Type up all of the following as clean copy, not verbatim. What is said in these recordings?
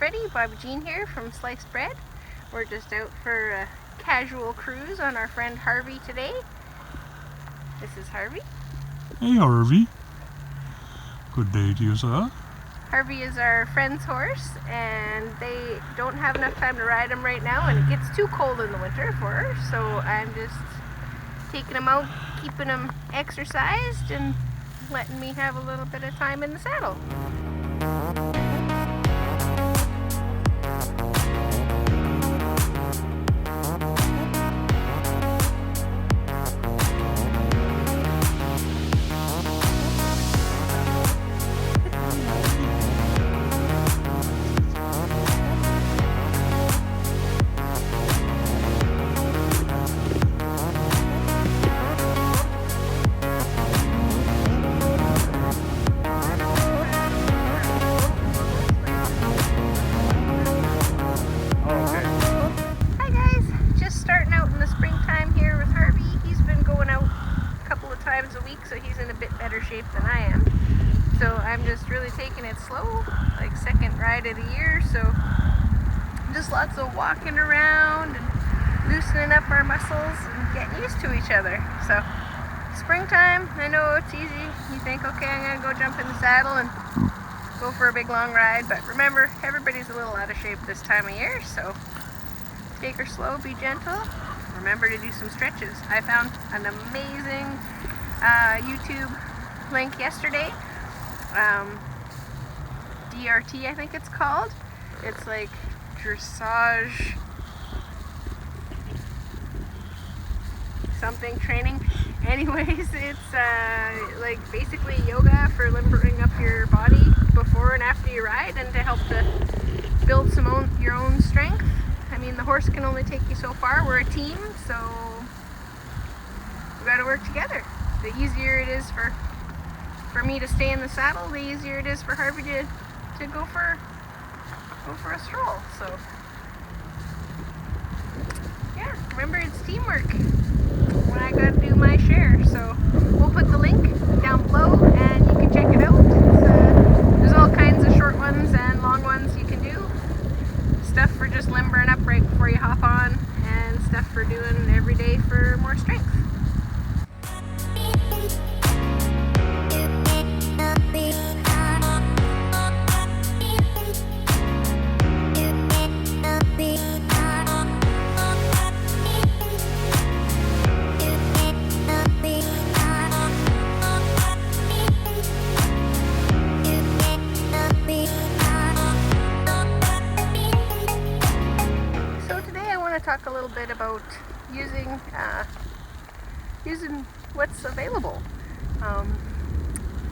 everybody, Bobbie-Gene here from SlicedBread. We're just out for a casual cruise on our friend Harvey today. This is Harvey. Hey Harvey. Good day to you, sir. Harvey is our friend's horse, and they don't have enough time to ride him right now, and it gets too cold in the winter for her, so I'm just taking him out, keeping him exercised, and letting me have a little bit of time in the saddle. A week, so he's in a bit better shape than I am. So I'm just really taking it slow, like second ride of the year, so just lots of walking around and loosening up our muscles and getting used to each other. So springtime, I know it's easy. You think, okay, I'm gonna go jump in the saddle and go for a big long ride, but remember, everybody's a little out of shape this time of year, so take her slow, be gentle. Remember to do some stretches. I found an amazing YouTube link yesterday. DRT, I think it's called. It's like dressage something training. Anyways, it's like basically yoga for limbering up your body before and after you ride, and to help to build your own strength. I mean, the horse can only take you so far. We're a team, so we gotta work together. The easier it is for me to stay in the saddle, the easier it is for Harvey to go for a stroll. So yeah, remember, it's teamwork when I gotta do my share. So we'll put the link down below and you can check it out. There's all kinds of short ones and long ones you can do. Stuff for just limbering up right before you hop on, and stuff for doing every day for more strength. Talk a little bit about using what's available.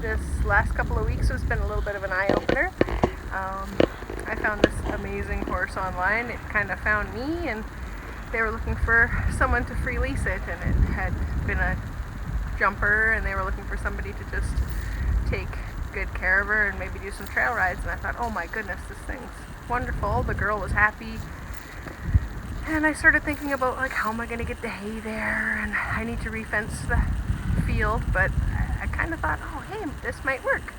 This last couple of weeks has been a little bit of an eye-opener. I found this amazing horse online. It kind of found me, and they were looking for someone to free lease it, and it had been a jumper, and they were looking for somebody to just take good care of her and maybe do some trail rides. And I thought, oh my goodness, this thing's wonderful. The girl was happy. And I started thinking about, like, how am I going to get the hay there, and I need to refence the field, but I kind of thought, oh hey, this might work.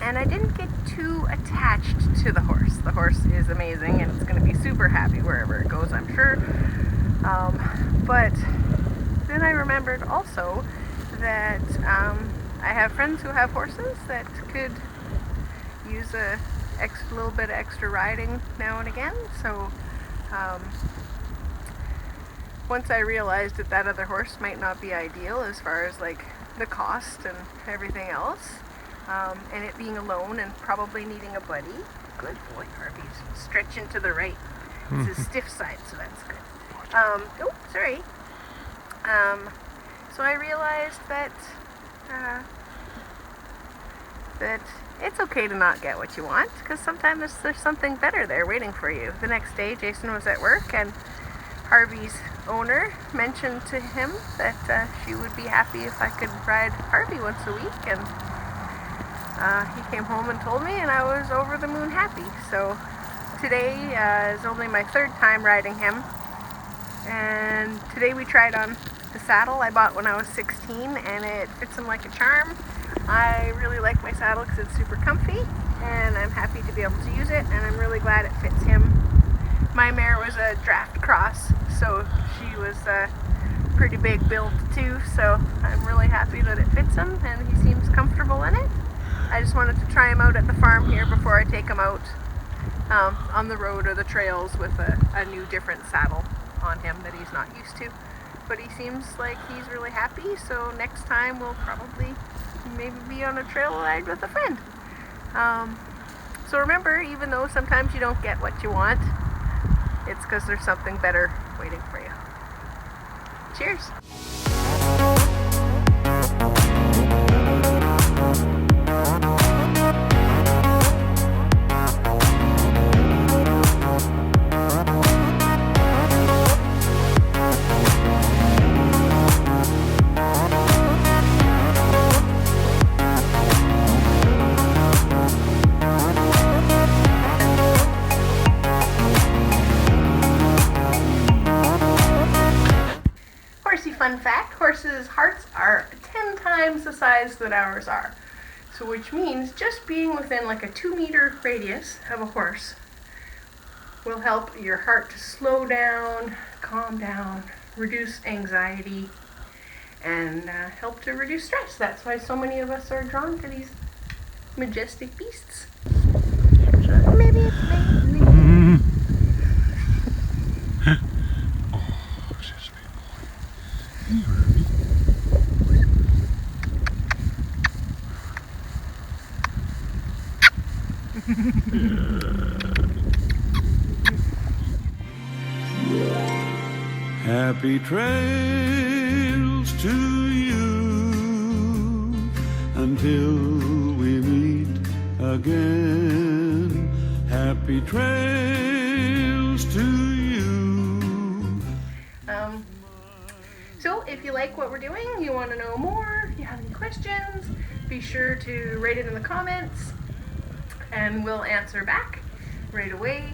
And I didn't get too attached to the horse. The horse is amazing, and it's going to be super happy wherever it goes, I'm sure. But then I remembered also that I have friends who have horses that could use a little bit of extra riding now and again, so once I realized that other horse might not be ideal as far as like the cost and everything else, and it being alone and probably needing a buddy. Good boy, Harvey's stretching to the right. It's his stiff side, so that's good. Oh, sorry. So I realized that it's okay to not get what you want, because sometimes there's something better there waiting for you. The next day, Jason was at work, and Harvey's owner mentioned to him that she would be happy if I could ride Harvey once a week, and he came home and told me, and I was over the moon happy. So today is only my third time riding him, and today we tried on the saddle I bought when I was 16, and it fits him like a charm. I really like my saddle because it's super comfy, and I'm happy to be able to use it, and I'm really glad it fits him. My mare was a draft cross, so she was pretty big build too, so I'm really happy that it fits him and he seems comfortable in it. I just wanted to try him out at the farm here before I take him out on the road or the trails with a new different saddle on him that he's not used to. But he seems like he's really happy, so next time we'll probably maybe be on a trail ride with a friend. So remember, even though sometimes you don't get what you want, it's because there's something better waiting for you. Cheers! Fun fact, horses' hearts are 10 times the size that ours are. So which means just being within like a 2-meter radius of a horse will help your heart to slow down, calm down, reduce anxiety, and help to reduce stress. That's why so many of us are drawn to these majestic beasts. So maybe it's me. Happy trails to you until we meet again. Happy trails to you. So if you like what we're doing, you want to know more, you have any questions, be sure to write it in the comments and we'll answer back right away.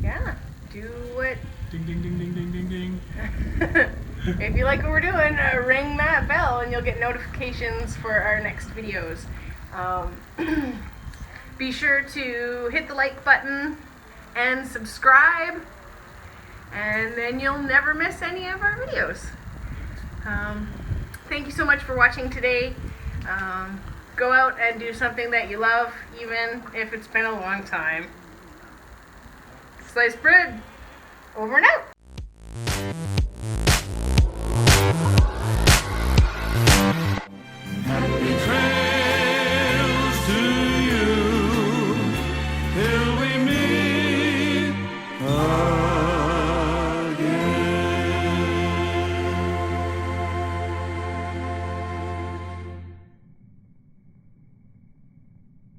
Yeah, do what... Ding, ding, ding, ding, ding, ding, ding. If you like what we're doing, ring that bell and you'll get notifications for our next videos. Be sure to hit the like button and subscribe, and then you'll never miss any of our videos. Thank you so much for watching today. Go out and do something that you love, even if it's been a long time. Sliced bread, over and out.